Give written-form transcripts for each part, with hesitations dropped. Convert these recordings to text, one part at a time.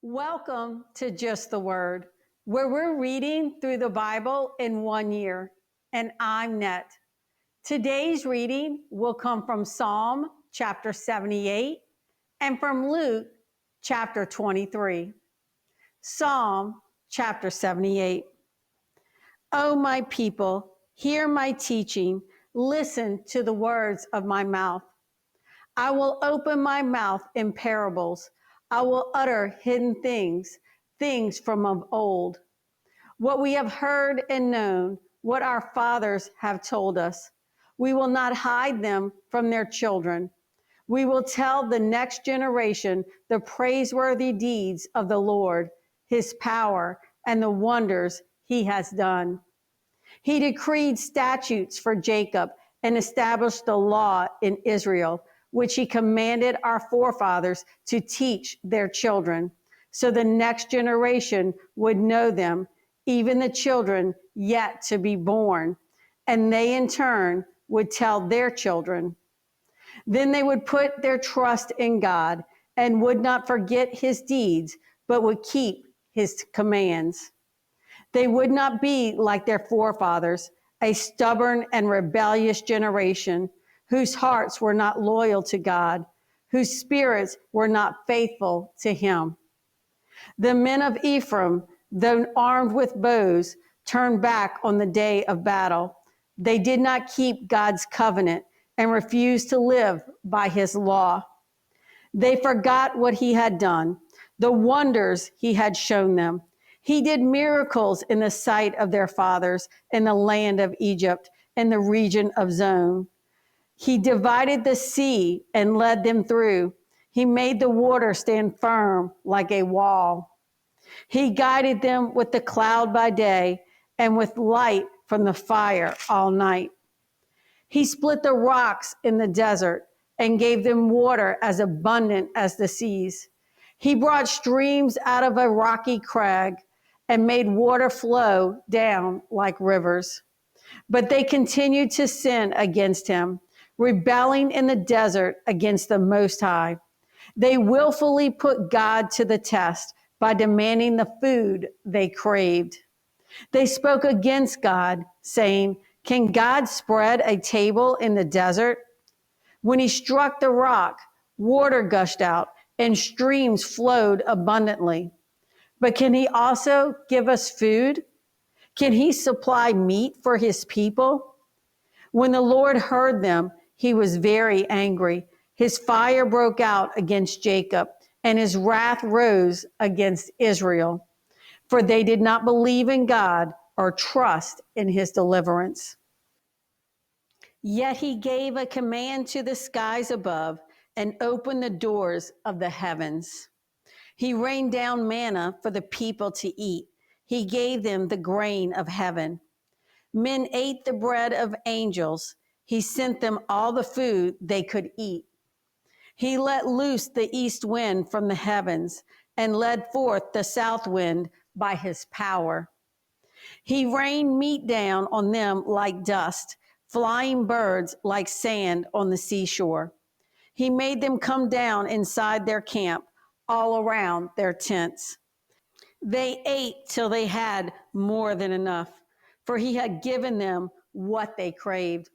Welcome to Just the Word, where we're reading through the Bible in 1 year. And I'm Net. Today's reading will come from Psalm chapter 78 and from Luke chapter 23. Psalm chapter 78. O my people, hear my teaching. Listen to the words of my mouth. I will open my mouth in parables. I will utter hidden things, things from of old. What we have heard and known, what our fathers have told us. We will not hide them from their children. We will tell the next generation the praiseworthy deeds of the Lord, his power, and the wonders he has done. He decreed statutes for Jacob and established the law in Israel, which he commanded our forefathers to teach their children, so the next generation would know them, even the children yet to be born, and they in turn would tell their children. Then they would put their trust in God and would not forget his deeds, but would keep his commands. They would not be like their forefathers, a stubborn and rebellious generation whose hearts were not loyal to God, whose spirits were not faithful to him. The men of Ephraim, though armed with bows, turned back on the day of battle. They did not keep God's covenant and refused to live by his law. They forgot what he had done, the wonders he had shown them. He did miracles in the sight of their fathers in the land of Egypt, in the region of Zon. He divided the sea and led them through. He made the water stand firm like a wall. He guided them with the cloud by day and with light from the fire all night. He split the rocks in the desert and gave them water as abundant as the seas. He brought streams out of a rocky crag and made water flow down like rivers. But they continued to sin against him, rebelling in the desert against the Most High. They willfully put God to the test by demanding the food they craved. They spoke against God, saying, "Can God spread a table in the desert?" When he struck the rock, water gushed out and streams flowed abundantly. But can he also give us food? Can he supply meat for his people? When the Lord heard them, he was very angry. His fire broke out against Jacob, and his wrath rose against Israel, for they did not believe in God or trust in his deliverance. Yet he gave a command to the skies above and opened the doors of the heavens. He rained down manna for the people to eat. He gave them the grain of heaven. Men ate the bread of angels. He sent them all the food they could eat. He let loose the east wind from the heavens and led forth the south wind by his power. He rained meat down on them like dust, flying birds like sand on the seashore. He made them come down inside their camp, all around their tents. They ate till they had more than enough, for he had given them what they craved.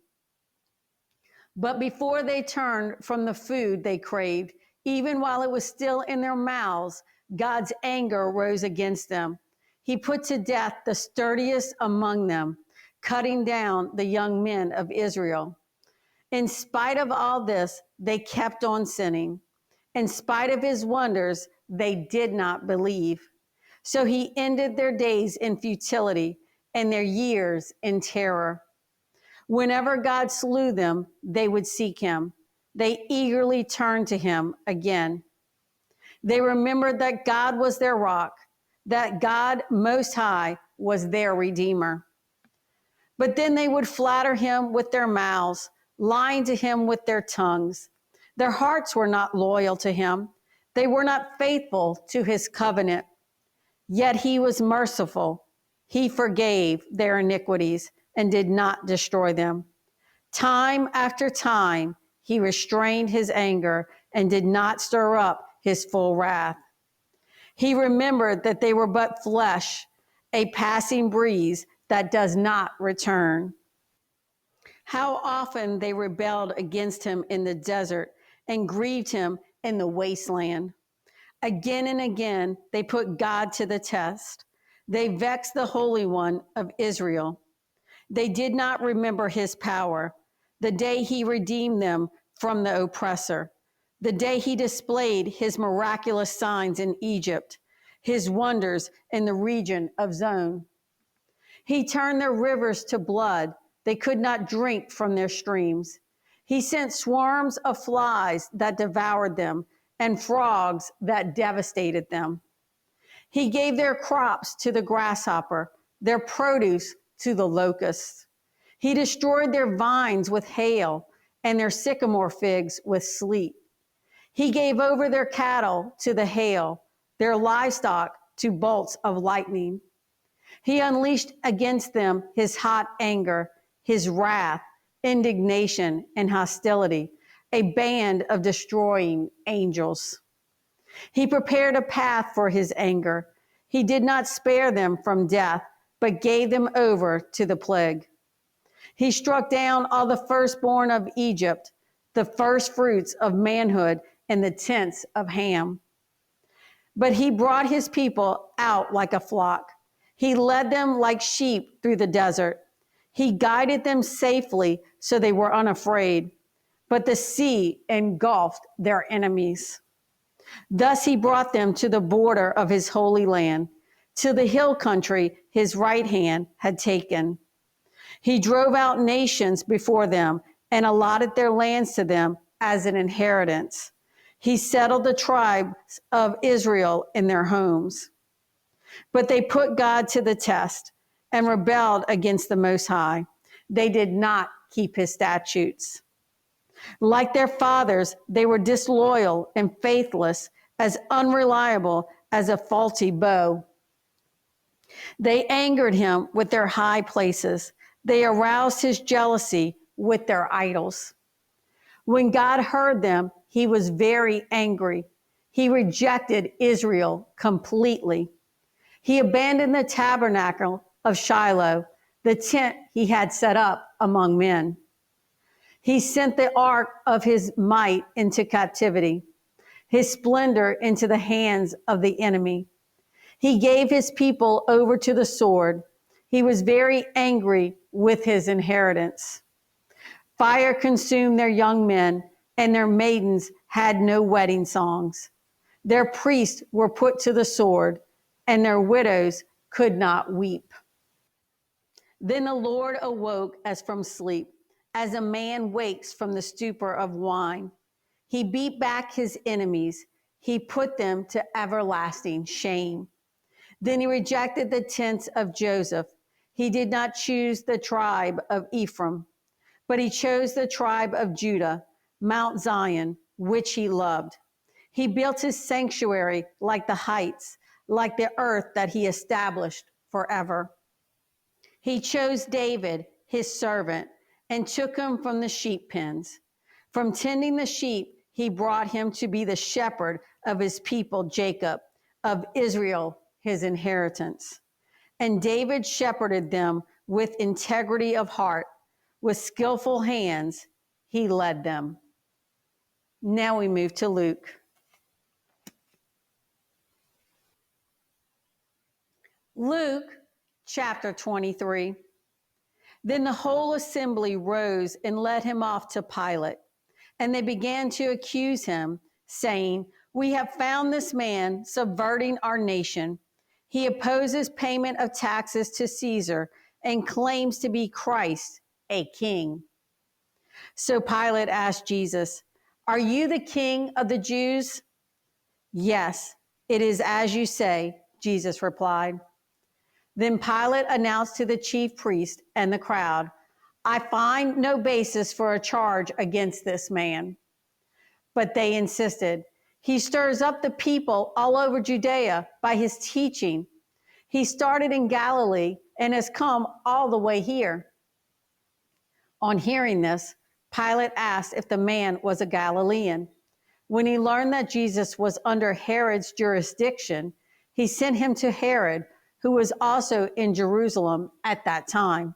But before they turned from the food they craved, even while it was still in their mouths, God's anger rose against them. He put to death the sturdiest among them, cutting down the young men of Israel. In spite of all this, they kept on sinning. In spite of his wonders, they did not believe. So he ended their days in futility and their years in terror. Whenever God slew them, they would seek him. They eagerly turned to him again. They remembered that God was their rock, that God Most High was their Redeemer. But then they would flatter him with their mouths, lying to him with their tongues. Their hearts were not loyal to him. They were not faithful to his covenant. Yet he was merciful. He forgave their iniquities and did not destroy them. Time after time, he restrained his anger and did not stir up his full wrath. He remembered that they were but flesh, a passing breeze that does not return. How often they rebelled against him in the desert and grieved him in the wasteland. Again and again, they put God to the test. They vexed the Holy One of Israel. They did not remember his power, the day he redeemed them from the oppressor, the day he displayed his miraculous signs in Egypt, his wonders in the region of Zon. He turned their rivers to blood. They could not drink from their streams. He sent swarms of flies that devoured them and frogs that devastated them. He gave their crops to the grasshopper, their produce to the locusts. He destroyed their vines with hail and their sycamore figs with sleet. He gave over their cattle to the hail, their livestock to bolts of lightning. He unleashed against them his hot anger, his wrath, indignation, and hostility, a band of destroying angels. He prepared a path for his anger. He did not spare them from death, but gave them over to the plague. He struck down all the firstborn of Egypt, the first fruits of manhood in the tents of Ham. But he brought his people out like a flock. He led them like sheep through the desert. He guided them safely so they were unafraid, but the sea engulfed their enemies. Thus he brought them to the border of his holy land, to the hill country his right hand had taken. He drove out nations before them and allotted their lands to them as an inheritance. He settled the tribes of Israel in their homes. But they put God to the test and rebelled against the Most High. They did not keep his statutes. Like their fathers, they were disloyal and faithless, as unreliable as a faulty bow. They angered him with their high places. They aroused his jealousy with their idols. When God heard them, he was very angry. He rejected Israel completely. He abandoned the tabernacle of Shiloh, the tent he had set up among men. He sent the ark of his might into captivity, his splendor into the hands of the enemy. He gave his people over to the sword. He was very angry with his inheritance. Fire consumed their young men, and their maidens had no wedding songs. Their priests were put to the sword, and their widows could not weep. Then the Lord awoke as from sleep, as a man wakes from the stupor of wine. He beat back his enemies. He put them to everlasting shame. Then he rejected the tents of Joseph. He did not choose the tribe of Ephraim, but he chose the tribe of Judah, Mount Zion, which he loved. He built his sanctuary like the heights, like the earth that he established forever. He chose David, his servant, and took him from the sheep pens. From tending the sheep, he brought him to be the shepherd of his people, Jacob, of Israel, his inheritance. And David shepherded them with integrity of heart. With skillful hands, he led them. Now we move to Luke. Luke chapter 23. Then the whole assembly rose and led him off to Pilate. And they began to accuse him, saying, "We have found this man subverting our nation. He opposes payment of taxes to Caesar and claims to be Christ, a king." So Pilate asked Jesus, "Are you the king of the Jews?" "Yes, it is as you say," Jesus replied. Then Pilate announced to the chief priest and the crowd, "I find no basis for a charge against this man." But they insisted, "He stirs up the people all over Judea by his teaching. He started in Galilee and has come all the way here." On hearing this, Pilate asked if the man was a Galilean. When he learned that Jesus was under Herod's jurisdiction, he sent him to Herod, who was also in Jerusalem at that time.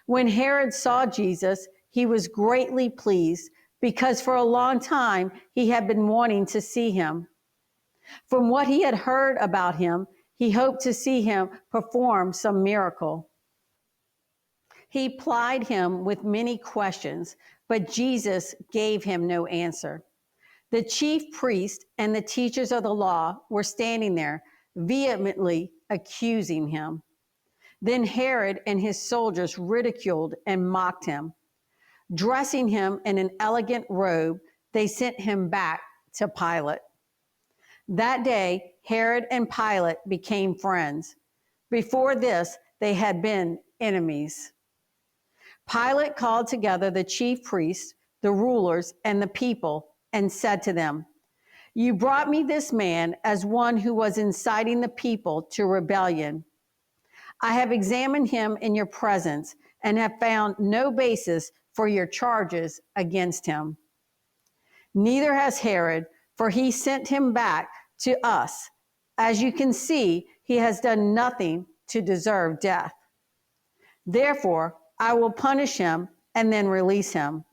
When Herod saw Jesus, he was greatly pleased because for a long time he had been wanting to see him. From what he had heard about him, he hoped to see him perform some miracle. He plied him with many questions, but Jesus gave him no answer. The chief priests and the teachers of the law were standing there, vehemently accusing him. Then Herod and his soldiers ridiculed and mocked him. Dressing him in an elegant robe, they sent him back to Pilate. That day, Herod and Pilate became friends. Before this, they had been enemies. Pilate called together the chief priests, the rulers, and the people, and said to them, "You brought me this man as one who was inciting the people to rebellion. I have examined him in your presence and have found no basis for your charges against him. Neither has Herod, for he sent him back to us. As you can see, he has done nothing to deserve death. Therefore, I will punish him and then release him."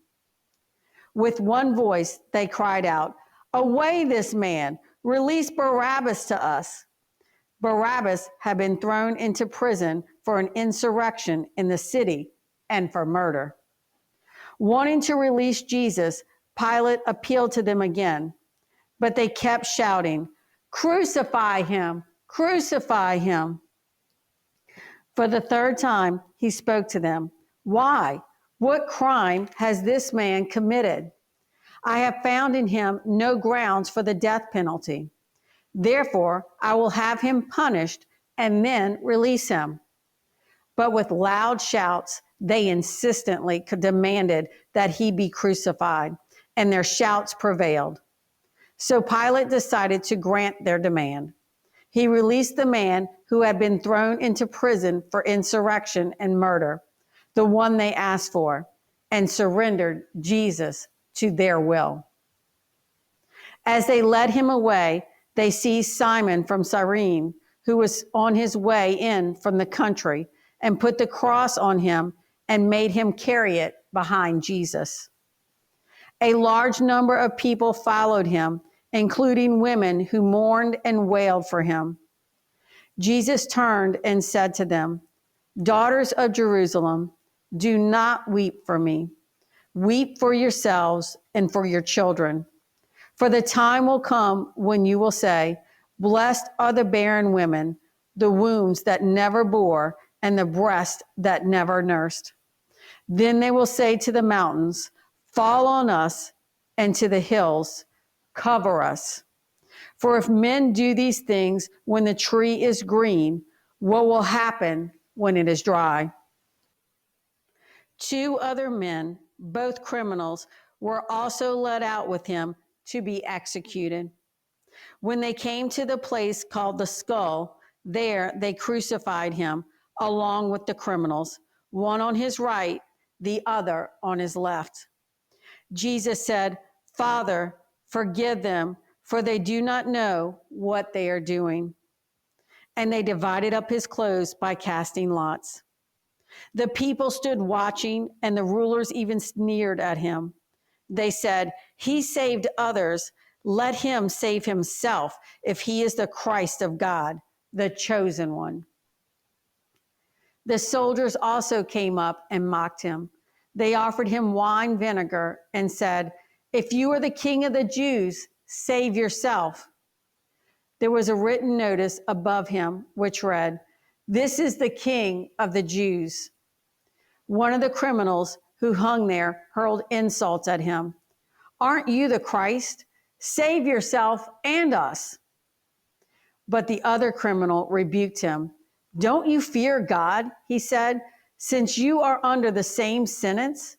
With one voice, they cried out, "Away this man! Release Barabbas to us." Barabbas had been thrown into prison for an insurrection in the city and for murder. Wanting to release Jesus, Pilate appealed to them again, but they kept shouting, "Crucify him! Crucify him!" For the third time, he spoke to them. "Why? What crime has this man committed? I have found in him no grounds for the death penalty. Therefore, I will have him punished and then release him." But with loud shouts, they insistently demanded that he be crucified, and their shouts prevailed. So Pilate decided to grant their demand. He released the man who had been thrown into prison for insurrection and murder, the one they asked for, and surrendered Jesus to their will. As they led him away, they seized Simon from Cyrene, who was on his way in from the country, and put the cross on him and made him carry it behind Jesus. A large number of people followed him, including women who mourned and wailed for him. Jesus turned and said to them, "Daughters of Jerusalem, do not weep for me. Weep for yourselves and for your children. For the time will come when you will say, 'Blessed are the barren women, the wombs that never bore, and the breast that never nursed.' Then they will say to the mountains, 'Fall on us,' and to the hills, 'Cover us.' For if men do these things when the tree is green, what will happen when it is dry?" 2 other men, both criminals, were also led out with him to be executed. When they came to the place called the Skull, there they crucified him along with the criminals, one on his right, the other on his left. Jesus said, "Father, forgive them, for they do not know what they are doing." And they divided up his clothes by casting lots. The people stood watching, and the rulers even sneered at him. They said, "He saved others. Let him save himself if he is the Christ of God, the chosen one." The soldiers also came up and mocked him. They offered him wine vinegar and said, "If you are the king of the Jews, save yourself." There was a written notice above him which read, "This is the King of the Jews." One of the criminals who hung there hurled insults at him. "Aren't you the Christ? Save yourself and us." But the other criminal rebuked him. "Don't you fear God?" he said, "since you are under the same sentence?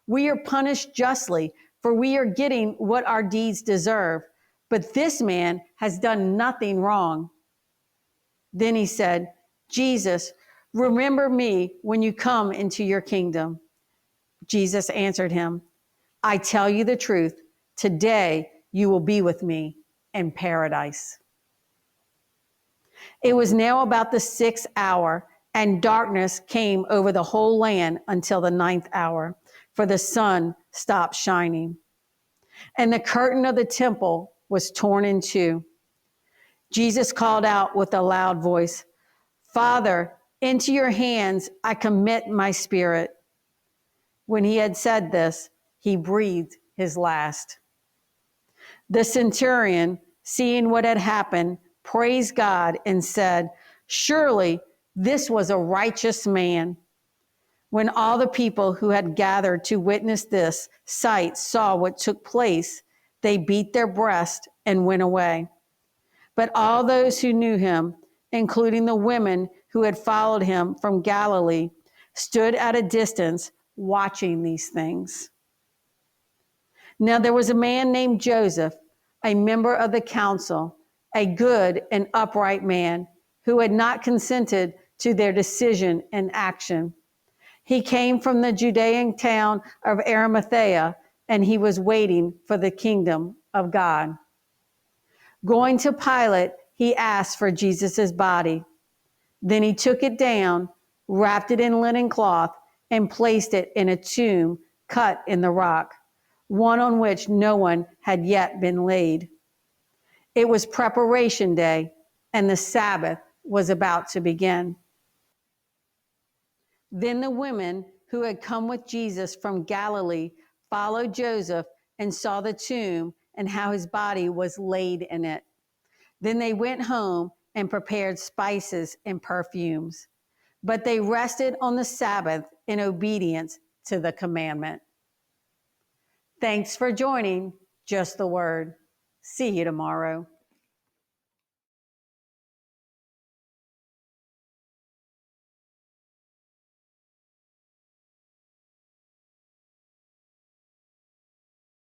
We are punished justly, for we are getting what our deeds deserve. But this man has done nothing wrong." Then he said, "Jesus, remember me when you come into your kingdom." Jesus answered him, "I tell you the truth, today you will be with me in paradise." It was now about the 6th hour, and darkness came over the whole land until the 9th hour, for the sun stopped shining. And the curtain of the temple was torn in two. Jesus called out with a loud voice, "Father, into your hands I commit my spirit." When he had said this, he breathed his last. The centurion, seeing what had happened, praised God and said, "Surely this was a righteous man." When all the people who had gathered to witness this sight saw what took place, they beat their breast and went away. But all those who knew him, including the women who had followed him from Galilee, stood at a distance watching these things. Now there was a man named Joseph, a member of the council, a good and upright man, who had not consented to their decision and action. He came from the Judean town of Arimathea, and he was waiting for the kingdom of God. Going to Pilate, he asked for Jesus' body. Then he took it down, wrapped it in linen cloth, and placed it in a tomb cut in the rock, one on which no one had yet been laid. It was preparation day, and the Sabbath was about to begin. Then the women who had come with Jesus from Galilee followed Joseph and saw the tomb and how his body was laid in it. Then they went home and prepared spices and perfumes. But they rested on the Sabbath in obedience to the commandment. Thanks for joining Just the Word. See you tomorrow.